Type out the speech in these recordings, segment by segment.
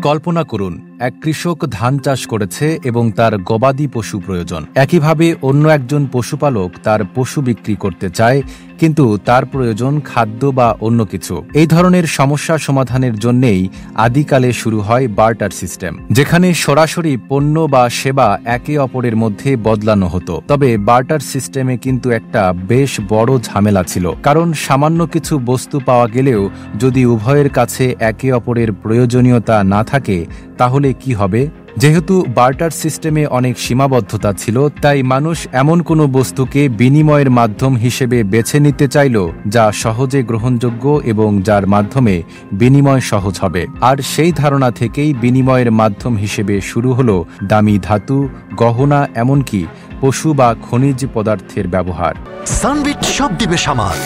কল্পনা করুন, এক কৃষক ধান চাষ করেছে এবং তার গবাদি পশু প্রয়োজন। একইভাবে অন্য একজন পশুপালক তার পশু বিক্রি করতে চায়, কিন্তু তার প্রয়োজন খাদ্য বা অন্য কিছু। এই ধরনের সমস্যা সমাধানের জন্যেই আদিকালে শুরু হয় বার্টার সিস্টেম, যেখানে সরাসরি পণ্য বা সেবা একে অপরের মধ্যে বদলানো হতো। তবে বার্টার সিস্টেমে কিন্তু একটা বেশ বড় ঝামেলা ছিল, কারণ সামান্য কিছু বস্তু পাওয়া গেলেও যদি উভয়ের কাছে একে অপরের প্রয়োজনীয়তা না থাকে, তাহলে কি হবে? যেহেতু বার্টার সিস্টেমে অনেক সীমাবদ্ধতা ছিল, তাই মানুষ এমন কোনো বস্তুকে বিনিময়ের মাধ্যম হিসেবে বেছে নিতে চাইল যা সহজে গ্রহণযোগ্য এবং যার মাধ্যমে বিনিময় সহজ হবে। আর সেই ধারণা থেকেই বিনিময়ের মাধ্যম হিসেবে শুরু হলো দামি ধাতু, গহনা, এমনকি পশু বা খনিজ পদার্থের ব্যবহার। সানবিট সব দিবে সামাল।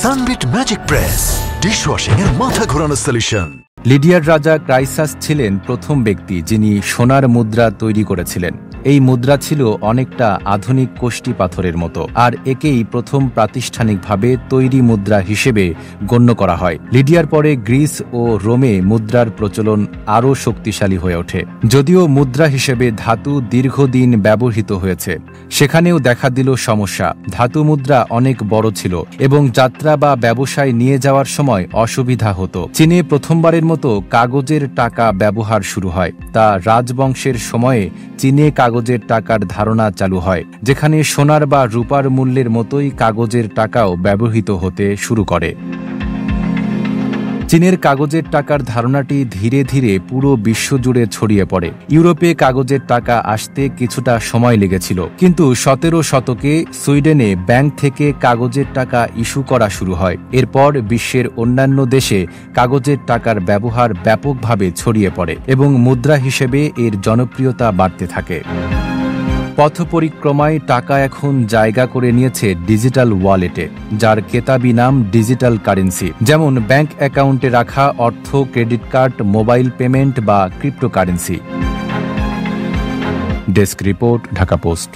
সানবিট ম্যাজিক প্রেস, ডিশওয়াশিং এর মাথা ঘোরানো সলিউশন। লিডিয়ার রাজা ক্রাইসাস ছিলেন প্রথম ব্যক্তি যিনি সোনার মুদ্রা তৈরি করেছিলেন। এই মুদ্রা ছিল অনেকটা আধুনিক কোষ্টি পাথরের মতো, আর একেই প্রথম প্রাতিষ্ঠানিকভাবে তৈরি মুদ্রা হিসেবে গণ্য করা হয়। লিডিয়ার পরে গ্রিস ও রোমে মুদ্রার প্রচলন আরও শক্তিশালী হয়ে ওঠে। যদিও মুদ্রা হিসেবে ধাতু দীর্ঘদিন ব্যবহৃত হয়েছে, সেখানেও দেখা দিল সমস্যা। ধাতু মুদ্রা অনেক বড় ছিল এবং যাত্রা বা ব্যবসায় নিয়ে যাওয়ার সময় অসুবিধা হতো। চীনে প্রথমবারের মতো কাগজের টাকা ব্যবহার শুরু হয়। তা রাজবংশের সময়ে চীনে কাগজের টাকার ধারণা চালু হয়, যেখানে সোনার বা রূপার মূল্যের মতোই কাগজের টাকাও ব্যবহৃত হতে শুরু করে। চীনের কাগজের টাকার ধারণাটি ধীরে ধীরে পুরো বিশ্বজুড়ে ছড়িয়ে পড়ে। ইউরোপে কাগজের টাকা আসতে কিছুটা সময় লেগেছিল, কিন্তু 17 শতকে সুইডেনে ব্যাংক থেকে কাগজের টাকা ইস্যু করা শুরু হয়। এরপর বিশ্বের অন্যান্য দেশে কাগজের টাকার ব্যবহার ব্যাপকভাবে ছড়িয়ে পড়ে এবং মুদ্রা হিসেবে এর জনপ্রিয়তা বাড়তে থাকে। পথপরিক্রমায় টাকা এখন জায়গা করে নিয়েছে ডিজিটাল ওয়ালেটে, যার কেতাবি নাম ডিজিটাল কারেন্সি। যেমন ব্যাংক অ্যাকাউন্টে রাখা অর্থ, ক্রেডিট কার্ড, মোবাইল পেমেন্ট বা cryptocurrency. Desk report, Dhaka post.